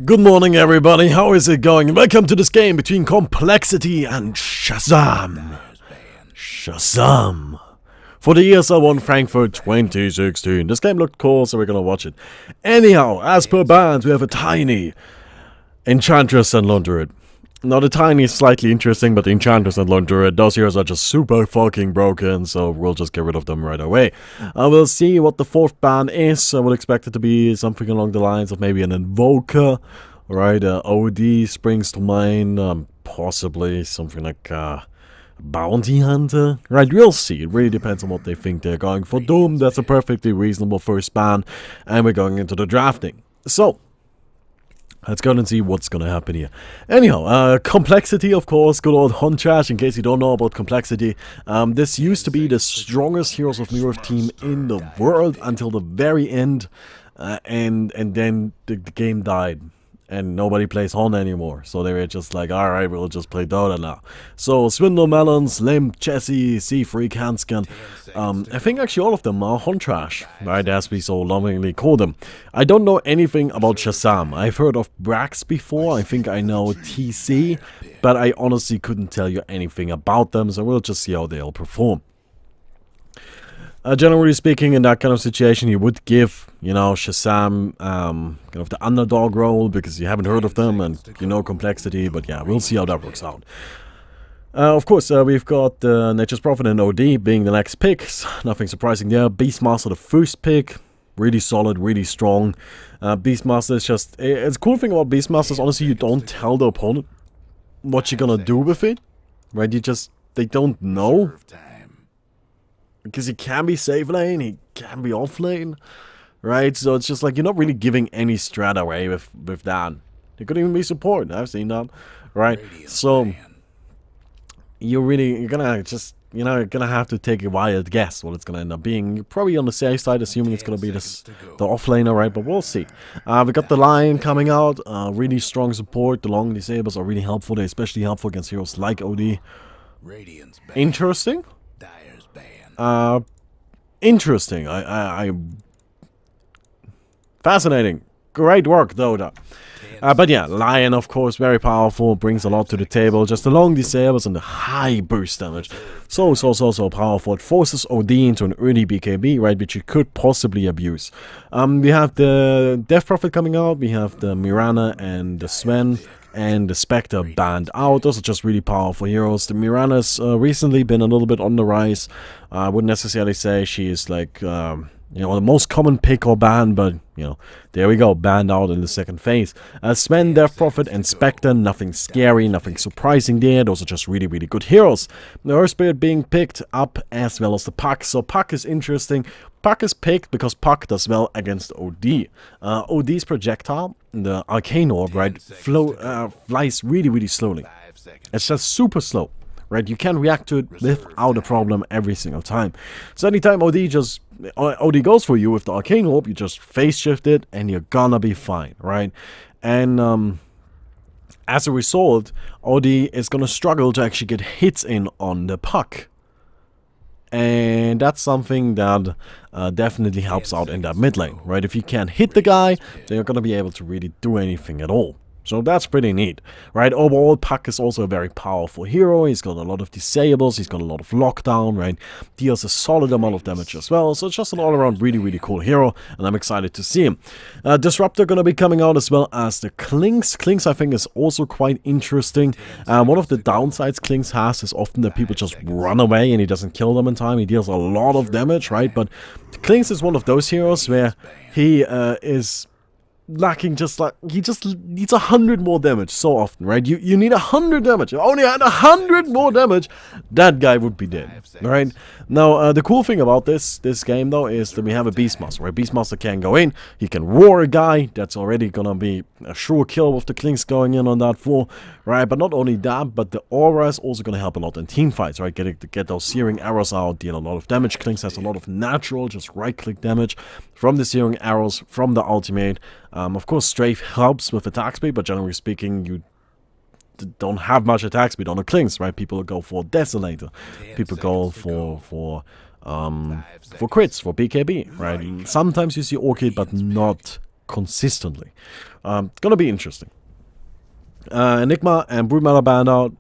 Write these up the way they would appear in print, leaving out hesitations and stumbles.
Good morning everybody, how is it going? Welcome to this game between Complexity and Shazam. Shazam. For the ESL ONE Frankfurt 2016. This game looked cool, so we're gonna watch it. Anyhow, as per band, we have a tiny Enchantress and Lone Druid. Now the tiny is slightly interesting, but the Enchantress and Lone Druid, those heroes are just super fucking broken, so we'll just get rid of them right away. We'll see what the fourth band is. I would expect it to be something along the lines of maybe an Invoker, right? OD springs to mind, possibly something like Bounty Hunter, right? We'll see. It really depends on what they think they're going for. Doom, that's a perfectly reasonable first band, and we're going into the drafting. So let's go and see what's gonna happen here. Anyhow, Complexity, of course, good old Huntrash, in case you don't know about Complexity. This used to be the strongest Heroes of New Earth team in the world until the very end, and then the game died. And nobody plays Hon anymore, so they were just like, alright, we'll just play Dota now. So, Swindle Melons, Limp, Jesse, Seafreak, Hanscan, I think actually all of them are Huntrash, right, as we so lovingly call them. I don't know anything about Shazam. I've heard of Brax before, I think I know TC, but I honestly couldn't tell you anything about them, so we'll just see how they'll perform. Generally speaking, in that kind of situation, you would give, you know, Shazam kind of the underdog role because you haven't heard of them and you know Complexity, but yeah, we'll see how that works out. Of course, we've got Nature's Prophet and OD being the next picks. Nothing surprising there. Beastmaster the first pick. Really solid, really strong. Beastmaster is just... It's a cool thing about Beastmaster is honestly you don't tell the opponent what you're gonna do with it. Right? You just... They don't know. Because he can be safe lane, he can be off lane, right? So it's just like you're not really giving any strat away with that. It could even be support. I've seen that, right? So you're gonna just, you know, you're gonna have to take a wild guess what it's gonna end up being. You're probably on the safe side, assuming it's gonna be the off laner, right? But we'll see. We got the Lion coming out, really strong support. The long disables are really helpful. They're especially helpful against heroes like OD. Interesting. Interesting. Fascinating. Great work, Dota. But yeah, Lion, of course, very powerful, brings a lot to the table. Just the long disables and the high burst damage. So powerful. It forces OD into an early BKB, right, which you could possibly abuse. We have the Death Prophet coming out. We have the Mirana and the Sven. And the Spectre banned out. Those are just really powerful heroes. The Mirana's recently been a little bit on the rise. I wouldn't necessarily say she is like, you know, the most common pick or ban, but, you know, there we go, banned out in the second phase. Sven, Death Prophet, and Spectre, nothing scary, nothing surprising there. Those are just really, really good heroes. The Earth Spirit being picked up as well as the Puck. So Puck is interesting. Puck is picked because Puck does well against OD. OD's projectile, the Arcane Orb, right, flies really, really slowly. It's just super slow, right? You can react to it without a problem every single time. So anytime OD goes for you with the Arcane Orb, you just phase shift it and you're gonna be fine, right? And as a result, OD is gonna struggle to actually get hits in on the Puck. And that's something that definitely helps out in that mid lane, right? If you can't hit the guy, then you're gonna be able to really do anything at all. So that's pretty neat, right? Overall, Puck is also a very powerful hero. He's got a lot of disables, he's got a lot of lockdown, right? Deals a solid amount of damage as well. So it's just an all-around really, really cool hero, and I'm excited to see him. Disruptor gonna be coming out as well as the Klings. Klings, I think, is also quite interesting. One of the downsides Klings has is often that people just run away and he doesn't kill them in time. He deals a lot of damage, right? But Klings is one of those heroes where he is lacking, just like he just needs 100 more damage so often, right? You need 100 damage. If I only had 100 more damage, that guy would be dead, right? Now the cool thing about this game though is that we have a Beastmaster, right? Beastmaster can go in, he can roar a guy. That's already gonna be a sure kill with the Klings going in on that floor, right? But not only that, but the aura is also gonna help a lot in team fights, right? Get those searing arrows out, deal a lot of damage. Klings has a lot of natural, just right-click damage from the searing arrows, from the ultimate. Of course, Strafe helps with attack speed, but generally speaking, you don't have much attack speed on the Klings, right? People go for Desolator, people go for crits, for BKB, right? Sometimes you see Orchid, but not consistently. Gonna be interesting. Enigma and Broodmother banned out.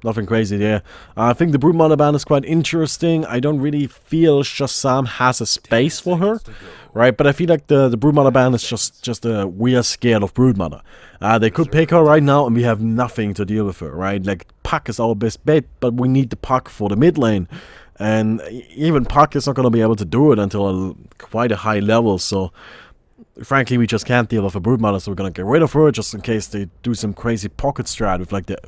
Nothing crazy there. I think the Broodmother ban is quite interesting. I don't really feel Shazam has a space for her, right? But I feel like the Broodmother ban is just we are scared of Broodmother. They could pick her right now and we have nothing to deal with her, right? Like, Puck is our best bet, but we need the Puck for the mid lane. And even Puck is not going to be able to do it until quite a high level, so frankly we just can't deal with a Broodmother, so we're going to get rid of her just in case they do some crazy pocket strat with like the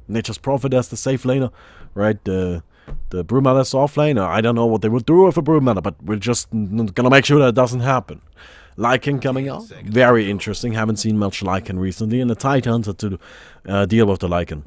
Nature's Prophet as the safe laner, right? The Broodmother's off laner. I don't know what they would do with a Broodmother, but we're just gonna make sure that it doesn't happen. Lycan coming out, very interesting. Haven't seen much Lycan recently, and the Tidehunter to deal with the Lycan.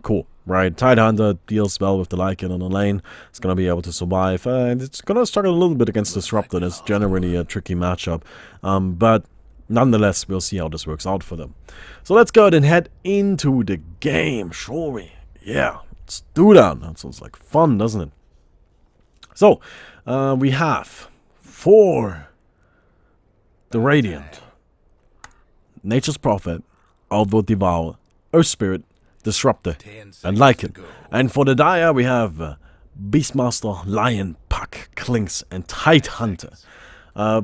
Cool, right? Tidehunter deals well with the Lycan on the lane. It's gonna be able to survive. It's gonna struggle a little bit against Disruptor. It's generally a tricky matchup, but nonetheless, we'll see how this works out for them. So let's go ahead and head into the game, shall we? Yeah, let's do that. That sounds like fun, doesn't it? So, we have for the Radiant, Nature's Prophet, Outward Devour, Earth Spirit, Disruptor, and Lycan. And for the Dire, we have Beastmaster, Lion, Puck, Clinks, and Tidehunter.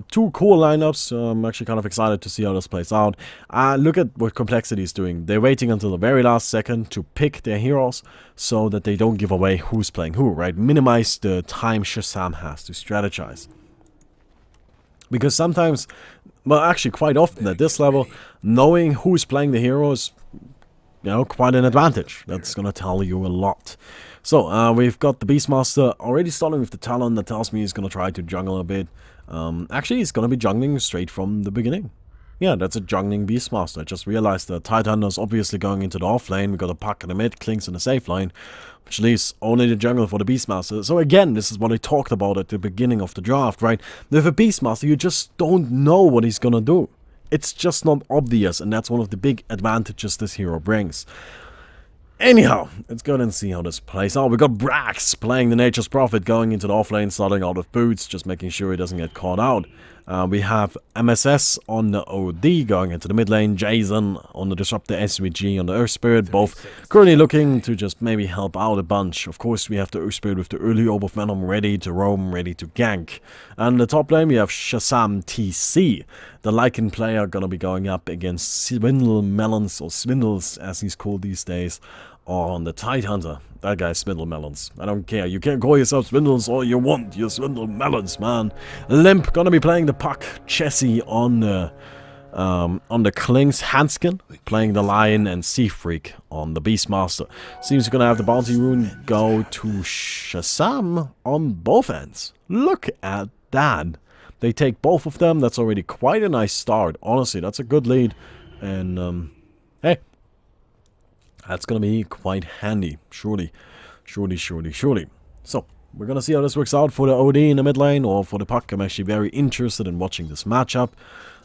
Two cool lineups. I'm actually kind of excited to see how this plays out. Look at what Complexity is doing. They're waiting until the very last second to pick their heroes so that they don't give away who's playing who, right? Minimize the time Shazam has to strategize. Because sometimes, well, actually quite often at this level, knowing who's playing the heroes, you know, quite an advantage. That's gonna tell you a lot. So, we've got the Beastmaster already starting with the Talon. That tells me he's gonna try to jungle a bit. Actually, he's gonna be jungling straight from the beginning. Yeah, that's a jungling Beastmaster. I just realized that Tidehunter is obviously going into the off lane. We got a Puck in the mid, Clinks in the safe line, which leaves only the jungle for the Beastmaster. So again, this is what I talked about at the beginning of the draft, right? With a Beastmaster, you just don't know what he's gonna do. It's just not obvious, and that's one of the big advantages this hero brings. Anyhow, let's go and see how this plays out. We got Brax playing the Nature's Prophet, going into the offlane, starting out with boots, just making sure he doesn't get caught out. We have MSS on the OD going into the mid lane, Jason on the Disruptor, SVG on the Earth Spirit, both currently looking to just maybe help out a bunch. Of course, we have the Earth Spirit with the early Orb of Venom ready to roam, ready to gank. And the top lane, we have Shazam TC, the Lycan player, gonna be going up against Swindle Melons, or Swindles as he's called these days, on the Tidehunter. That guy's Swindle Melons. I don't care. You can call yourself Swindles all you want. You're Swindle Melons, man. Limp gonna be playing the Puck. Chessie on the Clinks. Hanskin playing the Lion, and Sea Freak on the Beastmaster. Seems we're gonna have the Bounty Rune go to Shazam on both ends. Look at that. They take both of them. That's already quite a nice start. Honestly, that's a good lead. And hey, that's gonna be quite handy, surely. So, we're gonna see how this works out for the OD in the mid lane, or for the Puck. I'm actually very interested in watching this matchup.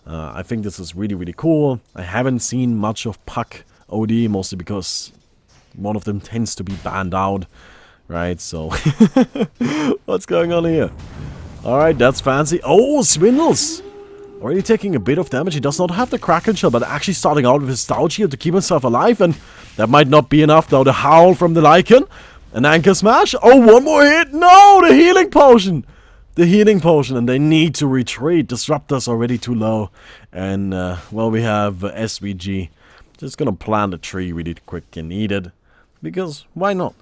I think this is really cool. I haven't seen much of Puck OD, mostly because one of them tends to be banned out, right? So, what's going on here? Alright, that's fancy. Oh, Swindles! Already taking a bit of damage. He does not have the Kraken Shell, but actually starting out with his Stout Shield to keep himself alive, and that might not be enough though. The Howl from the Lycan. An Anchor Smash. Oh, one more hit. No, the Healing Potion. The Healing Potion, and they need to retreat. Disruptor's already too low. And, well, we have SVG. Just gonna plant a tree really quick and eat it. Because, why not?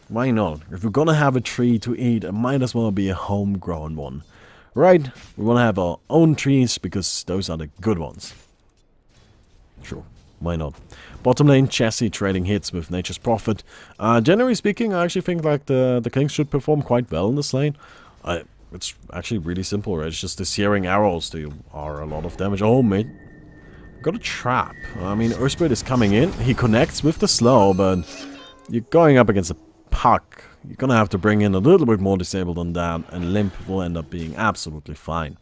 Why not? If we're gonna have a tree to eat, it might as well be a homegrown one. Right? We want to have our own trees, because those are the good ones. Sure, why not? Bottom lane, Chessie trading hits with Nature's Prophet. Generally speaking, I actually think like the Kings should perform quite well in this lane. It's actually really simple, right? It's just the searing arrows are a lot of damage. Oh, mate. Got a trap. I mean, Earth Spirit is coming in. He connects with the slow, but you're going up against a Puck. You're gonna have to bring in a little bit more disabled on that, and Limp will end up being absolutely fine.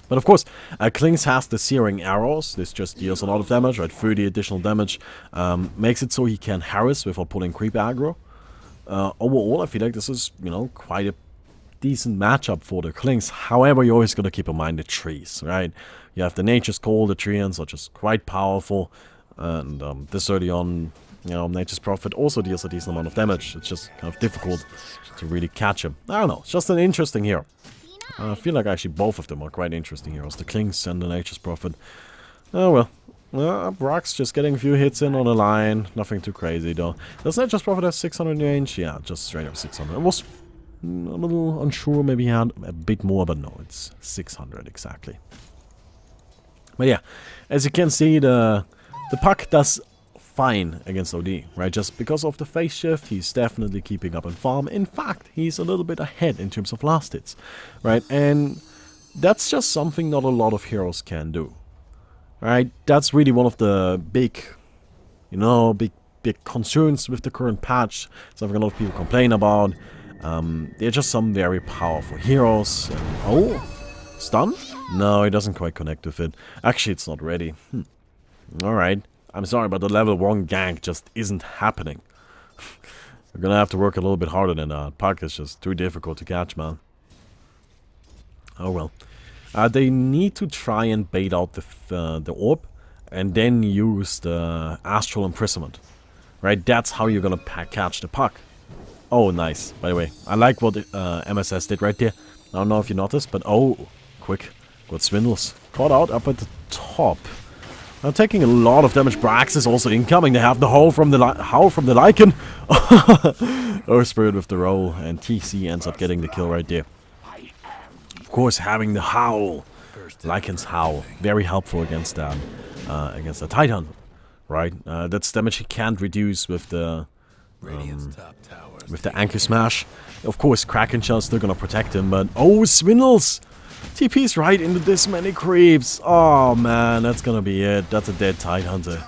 But of course, Clinks has the searing arrows. This just deals a lot of damage, right? 30 additional damage. Makes it so he can harass without pulling creep aggro. Overall, I feel like this is, you know, quite a decent matchup for the Klings. However, you always got to keep in mind the trees, right? You have the Nature's coL, the treants, which is quite powerful. And this early on, you know, Nature's Prophet also deals a decent amount of damage. It's just kind of difficult to really catch him. I don't know, it's just an interesting hero. I feel like actually both of them are quite interesting heroes, the Klings and the Nature's Prophet. Oh well. Brock's just getting a few hits in on the line. Nothing too crazy though. Does Nature's Prophet have 600 range? Yeah, just straight up 600. I was a little unsure, maybe he had a bit more, but no, it's 600 exactly. But yeah, as you can see, the puck does fine against OD, right? Just because of the phase shift, he's definitely keeping up in farm. In fact, he's a little bit ahead in terms of last hits, right? And that's just something not a lot of heroes can do. Right, that's really one of the big, you know, big concerns with the current patch. Something a lot of people complain about. They're just some very powerful heroes. And, oh, stun? No, it doesn't quite connect with it. Actually, it's not ready. Alright, I'm sorry, but the level 1 gank just isn't happening. We're gonna have to work a little bit harder than that. Puck is just too difficult to catch, man. Oh well. They need to try and bait out the orb, and then use the astral imprisonment. Right, that's how you're gonna catch the puck. Oh, nice. By the way, I like what MSS did right there. I don't know if you noticed, but oh, quick. Got Swindles. Caught out up at the top. Now taking a lot of damage. Brax is also incoming. They have the howl from the Lycan. Earth Spirit with the roll, and TC ends up getting the kill right there. Of course, having the howl, Lycan's howl, very helpful against the Titan, right? That's damage he can't reduce with the Anchor Smash. Of course, Kraken Shell's still gonna protect him, but oh, Swindles! TP's right into this many creeps. Oh man, that's gonna be it. That's a dead Tidehunter.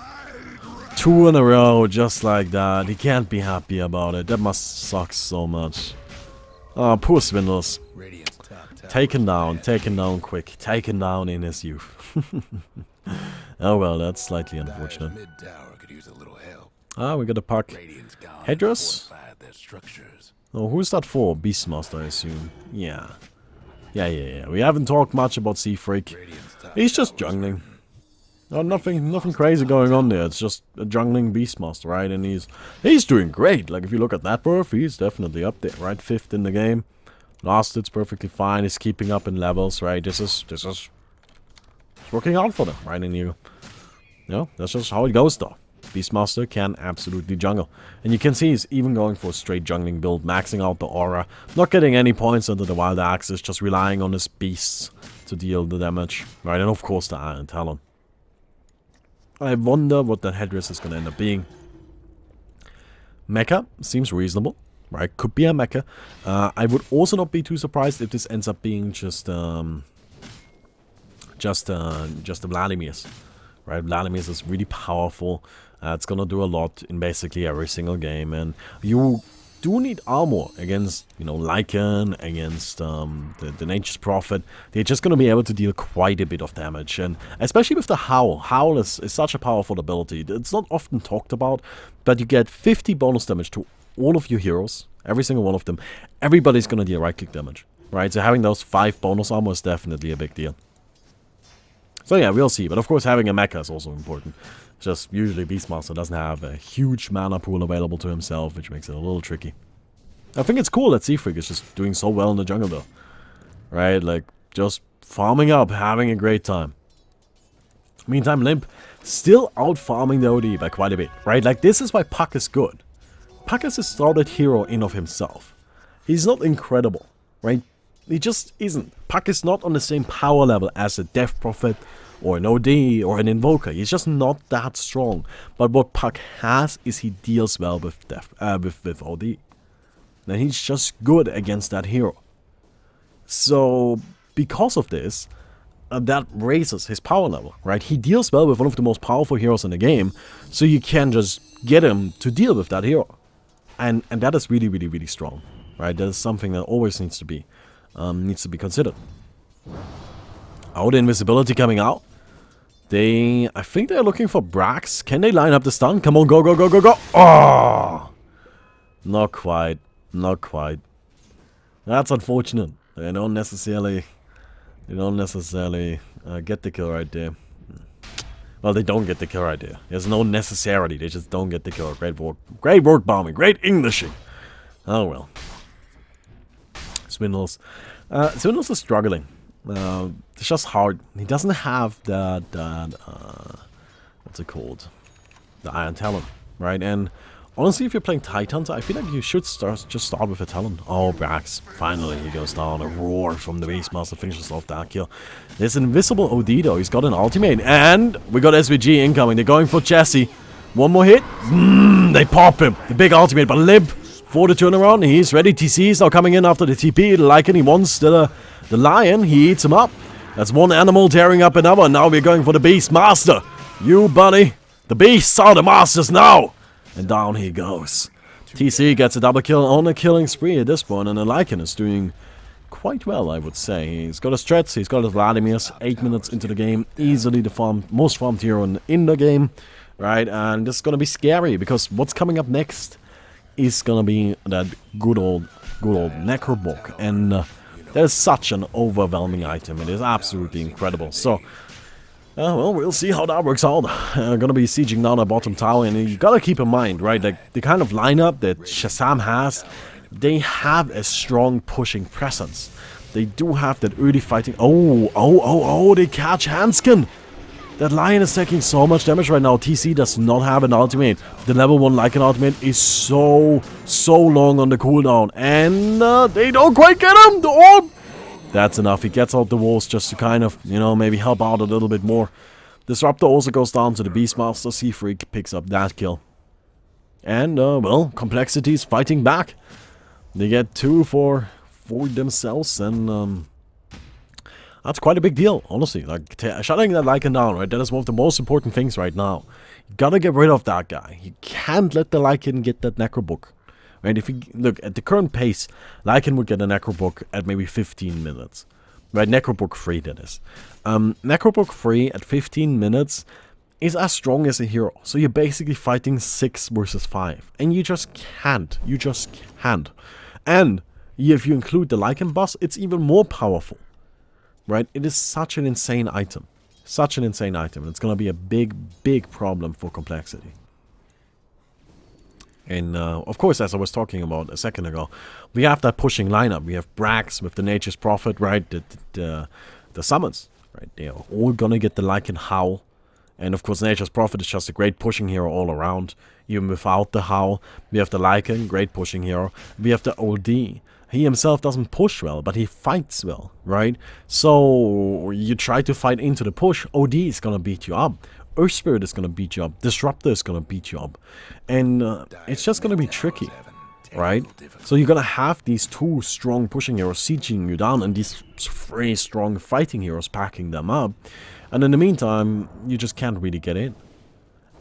2 in a row, just like that. He can't be happy about it. That must suck so much. Oh, poor Swindles. Taken down quick, taken down in his youth. Oh well, that's slightly unfortunate. Ah, we got a puck. Headress? Oh, who's that for? Beastmaster, I assume. Yeah. Yeah. We haven't talked much about Sea Freak. He's just jungling. Oh, nothing crazy going on there. It's just a jungling Beastmaster, right? And he's doing great. Like, if you look at that perf, he's definitely up there, right? 5th in the game. Last it's perfectly fine. He's keeping up in levels, right? This is working out for them, right? And you know, that's just how it goes, though. Beastmaster can absolutely jungle, and you can see he's even going for a straight jungling build, maxing out the aura, not getting any points into the wild axis, just relying on his beasts to deal the damage, right? And of course the Iron Talon. I wonder what that headdress is going to end up being. Mecha seems reasonable. Right, could be a mecha. I would also not be too surprised if this ends up being just a Vladimir's. Right, Vladimir's is really powerful. It's gonna do a lot in basically every single game, and you do need armor against, you know, Lycan, against the Nature's Prophet. They're just gonna be able to deal quite a bit of damage, and especially with the Howl. Howl is such a powerful ability. It's not often talked about, but you get 50 bonus damage to all of your heroes, every single one of them. Everybody's gonna deal right-click damage, right? So having those 5 bonus armor is definitely a big deal. So yeah, we'll see. But of course, having a mecha is also important. Just usually Beastmaster doesn't have a huge mana pool available to himself, which makes it a little tricky. I think it's cool that Seafreak is just doing so well in the jungle though, right? Like, just farming up, having a great time. Meantime, Limp still out farming the OD by quite a bit, right? Like, this is why Puck is good. Puck is a solid hero in of himself. He's not incredible, right? He just isn't. Puck is not on the same power level as a Death Prophet or an OD or an Invoker. He's just not that strong. But what Puck has is he deals well with with OD. And he's just good against that hero. So because of this, that raises his power level, right? He deals well with one of the most powerful heroes in the game, so you can just get him to deal with that hero. And that is really, really, really strong, right? That is something that always needs to be considered. Oh, the invisibility coming out. I think they're looking for Brax. Can they line up the stun? Come on, go, go, go, go, go. Oh! Not quite. Not quite. That's unfortunate. They don't necessarily get the kill right there. Well, they don't get the kill right there. There's no necessity. They just don't get the kill. Great work, Baumi. Great Englishing. Oh well. Swindles. Swindles is struggling. It's just hard. He doesn't have that what's it called? The Iron Talon, right? And honestly, if you're playing Titans, I feel like you should just start with a Talon. Oh, Brax. Finally, he goes down. A roar from the Beastmaster finishes off that kill. There's an invisible OD, though. He's got an ultimate. And we got SVG incoming. They're going for Jesse. One more hit. They pop him. The big ultimate. But Lib for the turnaround. He's ready. TC is now coming in after the TP. Lycan, he wants the Lion. He eats him up. That's one animal tearing up another. Now we're going for the Beastmaster. You, buddy. The Beasts are the masters now. And down he goes. TC gets a double kill on a killing spree at this point, and the Lycan is doing quite well, I would say. He's got his Strats, he's got his Vladimirs, 8 minutes into the game, easily the most farmed hero in the game, right? And this is gonna be scary, because what's coming up next is gonna be that good old Necrobook, and that is such an overwhelming item. It is absolutely incredible. So well, we'll see how that works out. Gonna be sieging down the bottom tower, and you gotta keep in mind, right, like the kind of lineup that Shazam has, they have a strong pushing presence. They do have that early fighting. Oh, they catch Hanskin. That Lion is taking so much damage right now. TC does not have an ultimate. The level 1 Lycan ultimate is so long on the cooldown, and they don't quite get him. The orb. That's enough. He gets out the walls just to kind of, you know, maybe help out a little bit more. Disruptor also goes down to the Beastmaster. Seafreak picks up that kill. And, well, Complexity's fighting back. They get 2 for themselves, and that's quite a big deal, honestly. Like, shutting that Lycan down, right? That is one of the most important things right now. You gotta get rid of that guy. You can't let the Lycan get that Necrobook. Right, if you look at the current pace, Lycan would get a Necrobook at maybe 15 minutes. Right, Necrobook free, that is. Necrobook free at 15 minutes is as strong as a hero. So you're basically fighting 6 versus 5. And you just can't. You just can't. And if you include the Lycan boss, it's even more powerful. Right, it is such an insane item. Such an insane item. It's going to be a big problem for Complexity. And, of course, as I was talking about a second ago, we have that pushing lineup. We have Brax with the Nature's Prophet, right? The summons, right? They are all gonna get the Lycan Howl. And, of course, Nature's Prophet is just a great pushing hero all around. Even without the Howl, we have the Lycan, great pushing hero. We have the OD. He himself doesn't push well, but he fights well, right? So, you try to fight into the push, OD is gonna beat you up. Earth Spirit is going to beat you up. Disruptor is going to beat you up. And it's just going to be tricky, right? So you're going to have these 2 strong pushing heroes sieging you down, and these 3 strong fighting heroes packing them up. And in the meantime, you just can't really get in.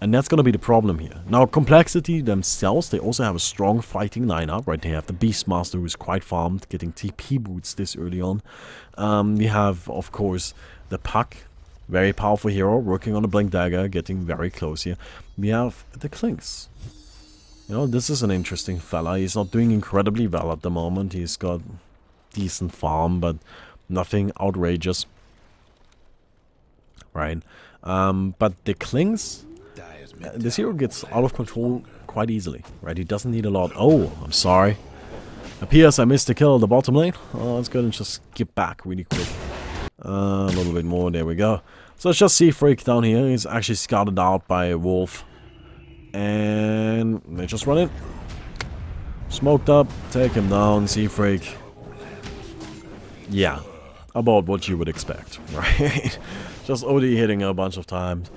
And that's going to be the problem here. Now, Complexity themselves, they also have a strong fighting lineup, right? They have the Beastmaster, who is quite farmed, getting TP boots this early on. We have, of course, the Puck. Very powerful hero, working on a Blink Dagger, getting very close here. We have the Clinks. You know, this is an interesting fella. He's not doing incredibly well at the moment. He's got decent farm, but nothing outrageous. Right? But the Clinks, this hero gets out of control quite easily. Right? He doesn't need a lot. Oh, I'm sorry. Appears I missed the kill at the bottom lane. Oh, let's go and just skip back really quick. A little bit more, there we go. So it's just Seafreak down here. He's actually scouted out by a wolf. And they just run in. Smoked up, take him down, Seafreak. Yeah, about what you would expect, right? Just OD hitting a bunch of times.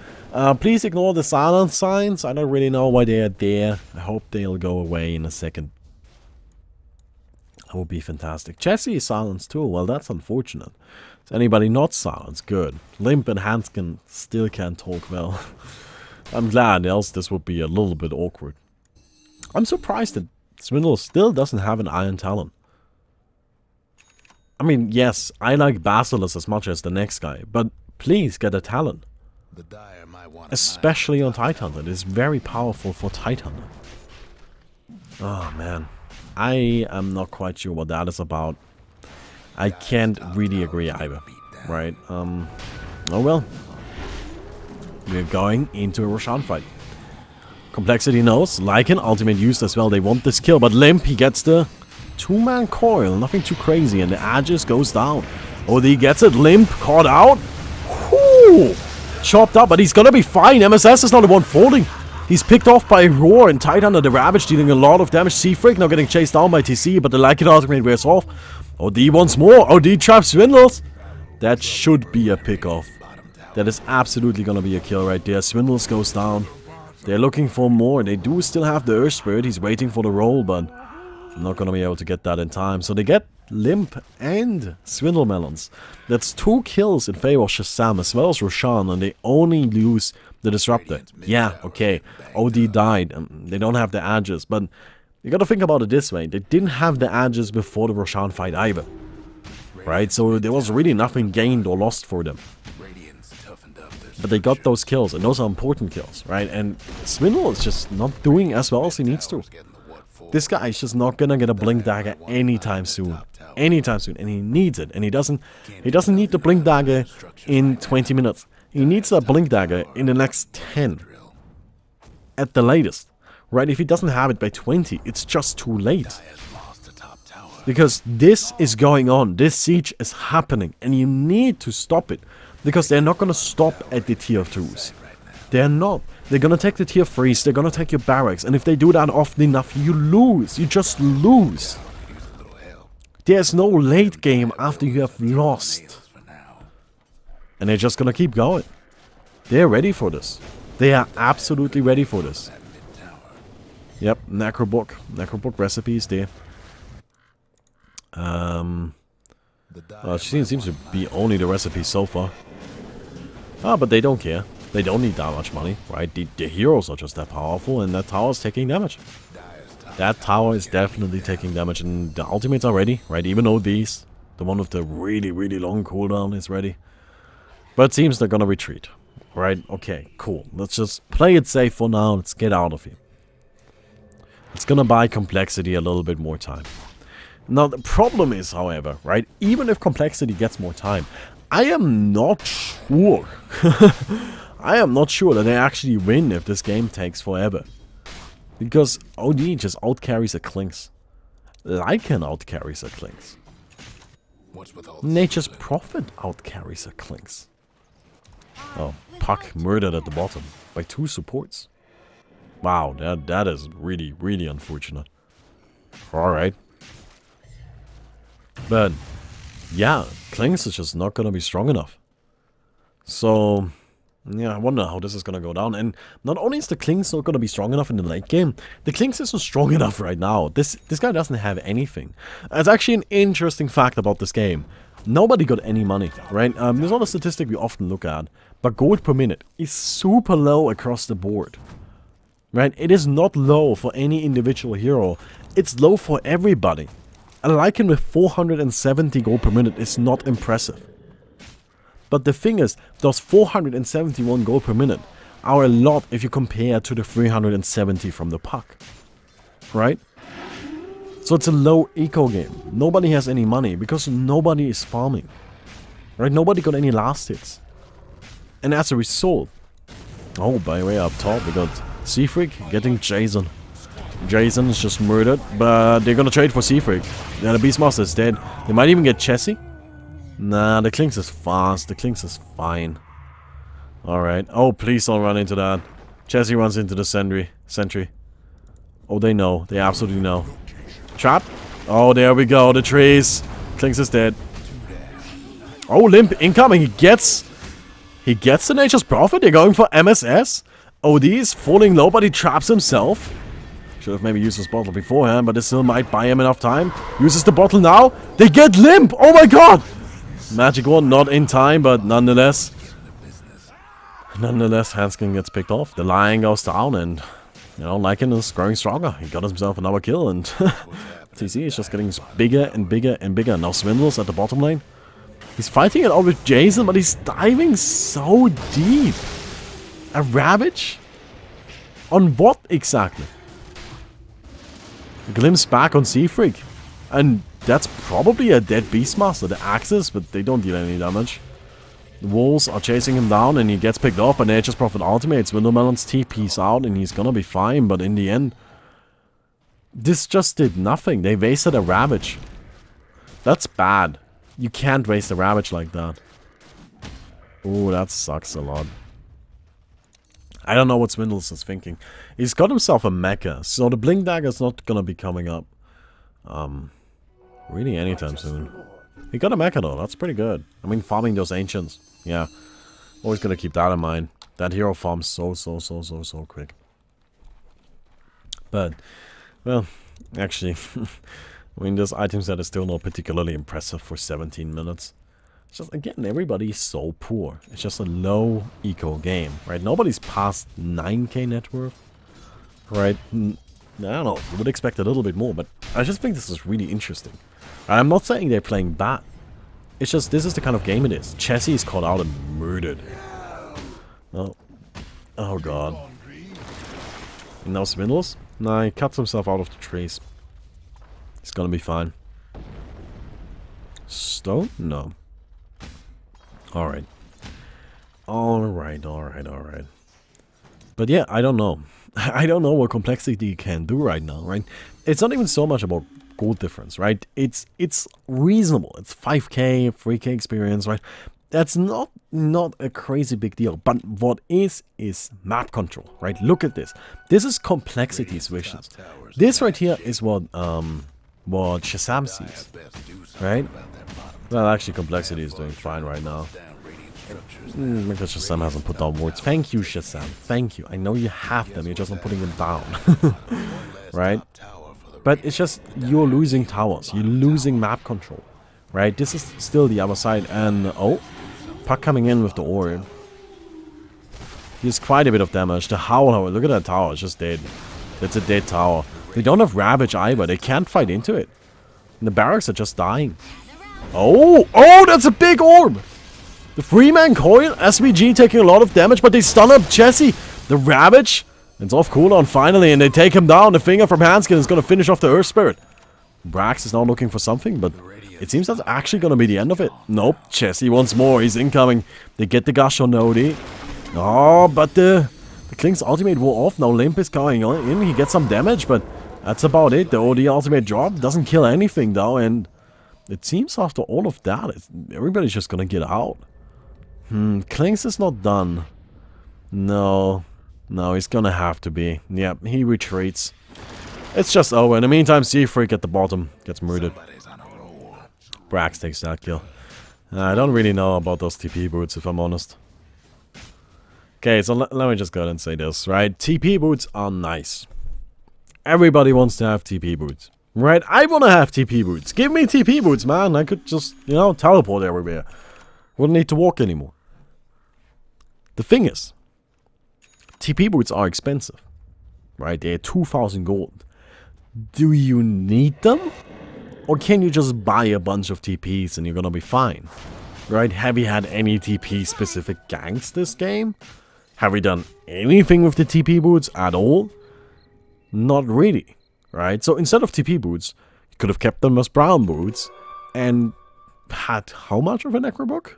Please ignore the silence signs. I don't really know why they are there. I hope they'll go away in a second. That would be fantastic. Jesse is silenced too. Well, that's unfortunate. Is anybody not silenced? Good. Limp and Hanskin still can't talk well. I'm glad, else this would be a little bit awkward. I'm surprised that Swindle still doesn't have an Iron Talon. I mean, yes, I like Basilisk as much as the next guy, but please get a Talon. Especially on Titan. It is very powerful for Titan. Oh, man. I am not quite sure what that is about. I can't really agree either, right? Oh well. We're going into a Roshan fight. Complexity knows, Lycan, ultimate used as well, they want this kill, but Limp, he gets the two-man coil, nothing too crazy, and the Aegis goes down. OD gets it, Limp caught out. Whew. Chopped up, but he's gonna be fine. MSS is not the one falling. He's picked off by Roar and tied under the Ravage, dealing a lot of damage. Seafreak now getting chased down by TC, but the Lycan ultimate wears off. OD once more, OD traps Swindles. That should be a pick-off. That is absolutely gonna be a kill right there. Swindles goes down. They're looking for more. They do still have the Earth Spirit. He's waiting for the roll, but I'm not gonna be able to get that in time. So they get Limp and Swindle Melons. That's 2 kills in favor of Shazam as well as Roshan, and they only lose the Disruptor. Yeah, okay. OD died. They don't have the Aegis, but you gotta think about it this way. They didn't have the Aegis before the Roshan fight either. Right? So there was really nothing gained or lost for them. But they got those kills, and those are important kills, right? And Swindle is just not doing as well as he needs to. This guy is just not gonna get a Blink Dagger anytime soon. Anytime soon, and he needs it. And he doesn't need the Blink Dagger in 20 minutes. He needs a Blink Dagger in the next 10. At the latest. Right? If he doesn't have it by 20, it's just too late. Because this is going on. This siege is happening, and you need to stop it. Because they're not going to stop at the tier 2s. They're not. They're going to take the tier 3s. They're going to take your barracks. And if they do that often enough, you lose. You just lose. There's no late game after you have lost. And they're just going to keep going. They're ready for this. They are absolutely ready for this. Yep, Necrobook. Necrobook recipes there. She seems to be only the recipe so far. Ah, but they don't care. They don't need that much money, right? The heroes are just that powerful, and that tower is taking damage. That tower is definitely taking damage, and the ultimates are ready, right? Even though these, the one with the really, really long cooldown is ready. But it seems they're gonna retreat, right? Okay, cool. Let's just play it safe for now. Let's get out of here. It's gonna buy Complexity a little bit more time. Now, the problem is, however, right, even if Complexity gets more time, I am not sure. I am not sure that they actually win if this game takes forever. Because OD just outcarries a Clinks. Lycan outcarries a Clinks. Nature's Prophet outcarries a Clinks. Oh, Puck murdered at the bottom by 2 supports. Wow, that is really, really unfortunate. Alright. But, yeah, Clinks is just not gonna be strong enough. So, yeah, I wonder how this is gonna go down. And not only is the Clinks not gonna be strong enough in the late game, the Clinks isn't strong enough right now. This guy doesn't have anything. It's actually an interesting fact about this game. Nobody got any money, right? There's not a statistic we often look at, but gold per minute is super low across the board. Right? It is not low for any individual hero. It's low for everybody. A Lycan with 470 gold per minute is not impressive. But the thing is, those 471 gold per minute are a lot if you compare to the 370 from the Puck. Right? So it's a low eco game. Nobody has any money because nobody is farming. Right? Nobody got any last hits. And as a result... Oh, by the way, up top we got Seafreak getting Jason. Jason is just murdered, but they're gonna trade for Seafreak. Yeah, the Beastmaster is dead. They might even get Chessie. Nah, the Clinks is fast. The Clinks is fine. Alright. Oh, please don't run into that. Chessie runs into the sentry. Oh, they know. They absolutely know. Trap. Oh, there we go. The trees. Clinks is dead. Oh, Limp incoming. He gets the Nature's Prophet. They're going for MSS. OD is falling low, but he traps himself. Should have maybe used his bottle beforehand, but this still might buy him enough time. Uses the bottle now. They get Limp. Oh my god. Magic one not in time, but nonetheless. Hanskin gets picked off. The Lion goes down, and you know, Lycan is growing stronger. He got himself another kill, and TC is just getting bigger and bigger and bigger. Now Swindles at the bottom lane. He's fighting it out with Jason, but he's diving so deep. A Ravage? On what exactly? glimpse back on Sea Freak. And that's probably a dead Beastmaster. The axes, but they don't deal any damage. The wolves are chasing him down and he gets picked off by Nature's Prophet ultimates. Windowmelon's TP's out and he's gonna be fine, but in the end, this just did nothing. They wasted a Ravage. That's bad. You can't waste a Ravage like that. Ooh, that sucks a lot. I don't know what Swindles is thinking. He's got himself a mecha, so the Blink Dagger's not gonna be coming up. Really anytime soon. He got a mecha though, that's pretty good. I mean, farming those ancients. Yeah. Always gonna keep that in mind. That hero farms so quick. But, well, actually, I mean, this item set is still not particularly impressive for 17 minutes. It's just, again, everybody's so poor. It's just a low eco game, right? Nobody's past 9k net worth, right? I don't know, you would expect a little bit more, but I just think this is really interesting. I'm not saying they're playing bad. It's just, this is the kind of game it is. Chessie is caught out and murdered. Oh. Oh god. And now Swindles? Nah, he cuts himself out of the trees. He's gonna be fine. Stone? No. Alright. Alright. But yeah, I don't know. I don't know what complexity can do right now, right? It's not even so much about gold difference, right? It's reasonable. It's 5k, 3k experience, right? That's not a crazy big deal. But what is map control, right? Look at this. This is complexity switches. This right here is what Shazam sees, right? Well, actually, complexity is doing fine right now. Because Shazam hasn't put down wards. Thank you, Shazam. Thank you. I know you have them. You're just not putting them down, right? But it's just, you're losing towers. You're losing map control, right? This is still the other side. And, oh, Puck coming in with the orb. He has quite a bit of damage. The Howler, look at that tower. It's just dead. That's a dead tower. They don't have Ravage either. They can't fight into it. And the barracks are just dying. Oh, that's a big orb. The 3-man coil, SVG taking a lot of damage, but they stun up Chessie. The Ravage, it's off cooldown finally, and they take him down. The finger from Hanskin is going to finish off the Earth Spirit. Brax is now looking for something, but it seems that's actually going to be the end of it. Nope, Chessie once more, he's incoming. They get the Gush on Nodi. Oh, but the Klink's ultimate wore off. Now Limp is going in, he gets some damage, but that's about it. The OD ultimate drop doesn't kill anything though, and it seems after all of that, everybody's just going to get out. Klinks is not done. No, he's gonna have to be. Yeah, he retreats. It's just over. In the meantime, Sea Freak at the bottom gets murdered. Brax takes that kill. I don't really know about those TP boots, if I'm honest. Okay, so let me just go ahead and say this, right? TP boots are nice. Everybody wants to have TP boots, right? I want to have TP boots. Give me TP boots, man. I could just, you know, teleport everywhere. Wouldn't need to walk anymore. The thing is, TP boots are expensive, right? They're 2,000 gold. Do you need them? Or can you just buy a bunch of TPs and you're gonna be fine? Right? Have you had any TP specific ganks this game? Have you done anything with the TP boots at all? Not really, right? So instead of TP boots, you could have kept them as brown boots and had how much of a Necrobook?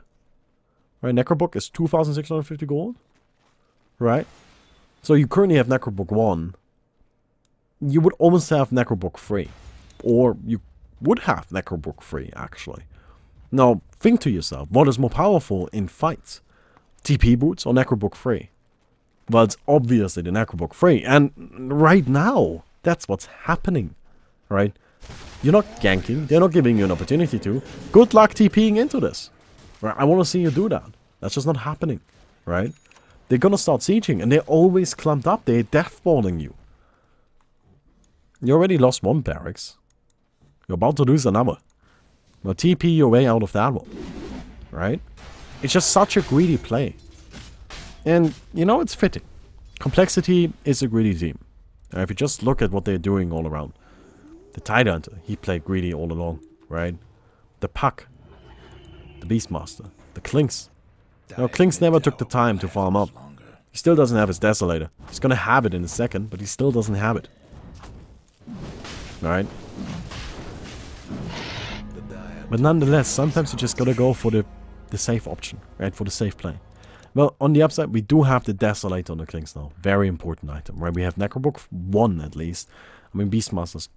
Right, Necrobook is 2,650 gold, right? So you currently have Necrobook 1. You would almost have Necrobook 3. Or you would have Necrobook 3, actually. Now, think to yourself, what is more powerful in fights? TP boots or Necrobook 3? Well, it's obviously the Necrobook 3. And right now, that's what's happening, right? You're not ganking. They're not giving you an opportunity to. Good luck TPing into this. Right, I want to see you do that. That's just not happening, right? They're gonna start sieging, and they're always clumped up. They're deathballing you. You already lost one barracks. You're about to lose another. Well, TP your way out of that one, right? It's just such a greedy play. And, you know, it's fitting. Complexity is a greedy team. Now, if you just look at what they're doing all around. The Tidehunter, he played greedy all along, right? The Puck. The Beastmaster. The Klinks. No, Klinks never took the time to farm up. He still doesn't have his Desolator. He's gonna have it in a second, but he still doesn't have it. Right? But nonetheless, sometimes you just gotta go for the safe option, right? For the safe play. Well, on the upside, we do have the Desolator on the Klings now. Very important item, right? We have Necrobook 1 at least. I mean, Beastmaster's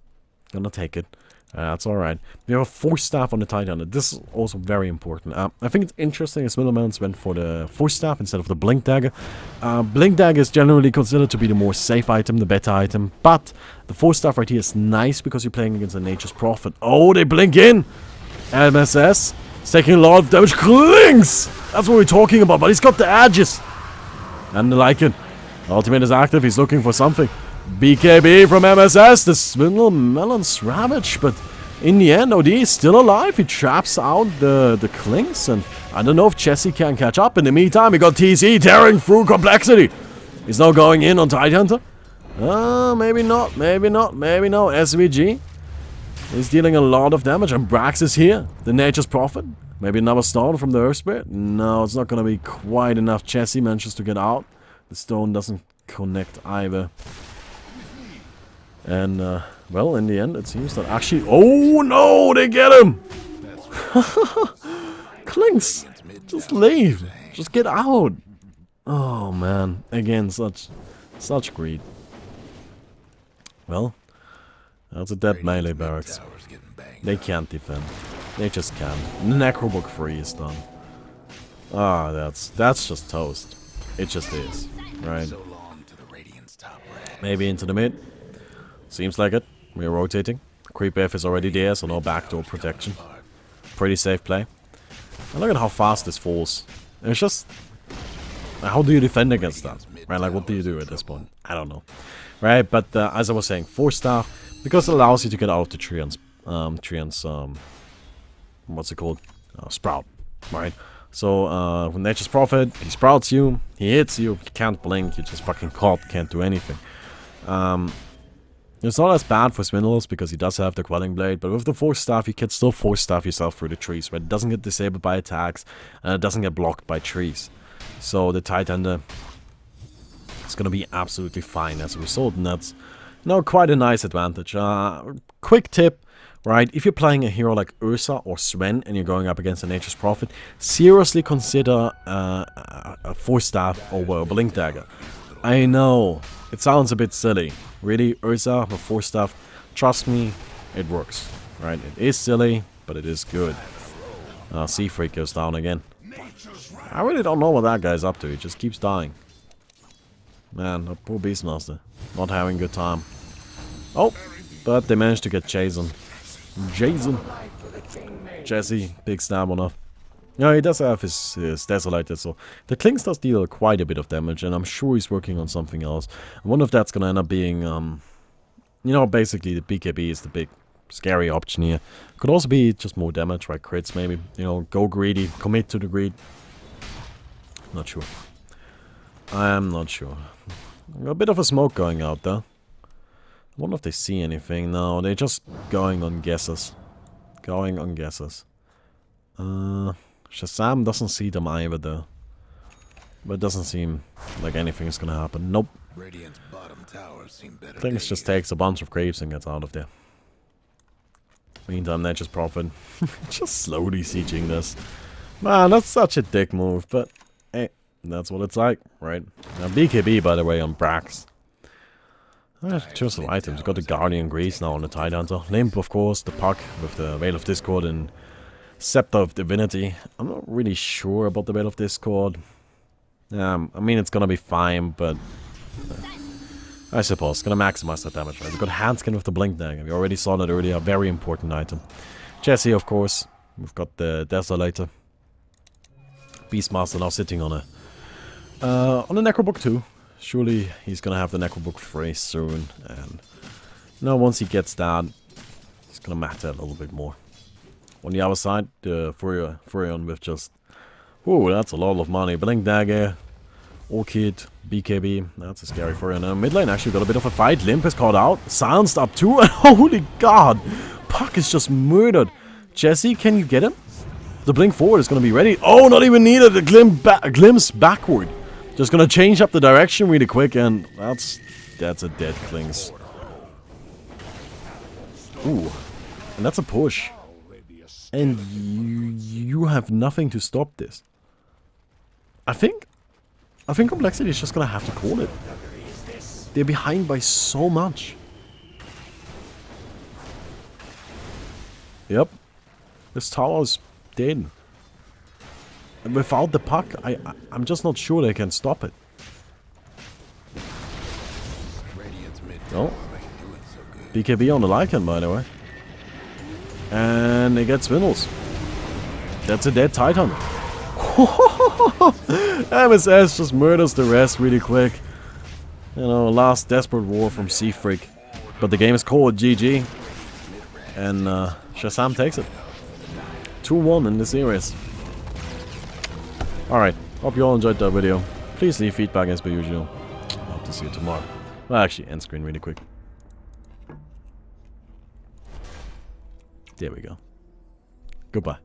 gonna take it. That's alright. We have a 4 staff on the Titan. This is also very important. I think it's interesting as Middlemans went for the 4 staff instead of the Blink Dagger. Blink Dagger is generally considered to be the more safe item, the better item. But the 4 staff right here is nice because you're playing against a Nature's Prophet. Oh, they blink in! MSS. It's taking a lot of damage. Klings! That's what we're talking about, but he's got the edges. And the Lycan. Ultimate is active, he's looking for something. BKB from MSS, the Swindle Melon's Ravage, but in the end, OD is still alive. He traps out the Klings, and I don't know if Jesse can catch up. In the meantime, we got TC tearing through Complexity. He's now going in on Tidehunter. Maybe not, maybe not, maybe no. SVG is dealing a lot of damage, and Brax is here. The Nature's Prophet. Maybe another stone from the Earth Spirit. No, it's not going to be quite enough. Jesse manages to get out. The stone doesn't connect either. And, well, in the end, it seems that actually... Oh, no! They get him! Klings! Just leave! Just get out! Oh, man. Again, such greed. Well, that's a dead melee barracks. They can't defend. They just can't. Necrobook 3 is done. Ah, that's just toast. It just is. Right? Maybe into the mid. Seems like it. We're rotating. Creep F is already there, so no backdoor protection. Pretty safe play. And look at how fast this falls. It's just... How do you defend against that? Right, like what do you do at this point? I don't know. Right, but as I was saying, 4 staff, because it allows you to get out of the Treant's, what's it called? Sprout. Right? So, when Nature's Prophet, he sprouts you, he hits you, you can't blink, you just fucking caught, can't do anything. It's not as bad for Swindles because he does have the Quelling Blade, but with the 4 staff you can still 4 staff yourself through the trees, right? It doesn't get disabled by attacks, and it doesn't get blocked by trees. So the Tidehunter is gonna be absolutely fine as a result, and that's, you know, quite a nice advantage. Quick tip, right? If you're playing a hero like Ursa or Sven and you're going up against a Nature's Prophet, seriously consider a 4 staff over a Blink Dagger. I know, it sounds a bit silly. Really, Ursa with 4 staff, trust me, it works. Right? It is silly, but it is good. Sea Freak goes down again. I really don't know what that guy's up to, he just keeps dying. Man, that poor Beastmaster. Not having a good time. Oh, but they managed to get Jason. Jesse, big stab on her. Yeah, he does have his Desolator, so the Klings does deal quite a bit of damage, and I'm sure he's working on something else. And one of that's gonna end up being, you know, basically the BKB is the big scary option here. Could also be just more damage, right? Crits maybe. You know, go greedy, commit to the greed. Not sure. I'm not sure. A bit of a smoke going out there. I wonder if they see anything. No, they're just going on guesses. Going on guesses. Shazam doesn't see them either though. But it doesn't seem like anything is gonna happen. Nope. Things just takes a bunch of creeps and gets out of there. Meantime, Nature's Prophet just slowly sieging this. Man, that's such a dick move, but hey, that's what it's like, right? Now BKB, by the way, on Brax. Choose some items. Got the Guardian Grease now on the Tidehunter. Limp, of course, the Puck with the Veil of Discord and Scepter of Divinity. I'm not really sure about the Veil of Discord. I mean, it's gonna be fine, but I suppose it's gonna maximize that damage, right? We've got Handskin with the Blink Dagger. We already saw that earlier. Very important item. Jesse, of course. We've got the Desolator. Beastmaster now sitting on a Necrobook 2. Surely he's gonna have the Necrobook 3 soon, and you know, once he gets that, it's gonna matter a little bit more. On the other side, the Furion with just, ooh, that's a lot of money. Blink Dagger, Orchid, BKB, that's a scary Furion. Mid lane actually got a bit of a fight. Limp is caught out, silenced up too, and holy god, Puck is just murdered. Jesse, can you get him? The blink forward is gonna be ready. Oh, not even needed. The glimpse backward. Just gonna change up the direction really quick, and that's a dead Klings. Ooh. And that's a push. And you have nothing to stop this. I think Complexity is just gonna have to call it. They're behind by so much. Yep. This tower is dead. And without the puck, I'm just not sure they can stop it. Oh. BKB on the Lycan, by the way. And it gets Spindles. That's a dead Titan. MSS just murders the rest really quick. You know, last desperate war from Seafreak. But the game is called GG. And Shazam takes it. 2-1 in the series. Alright, hope you all enjoyed that video. Please leave feedback as per usual. Hope to see you tomorrow. Well, actually, end screen really quick. There we go. Goodbye.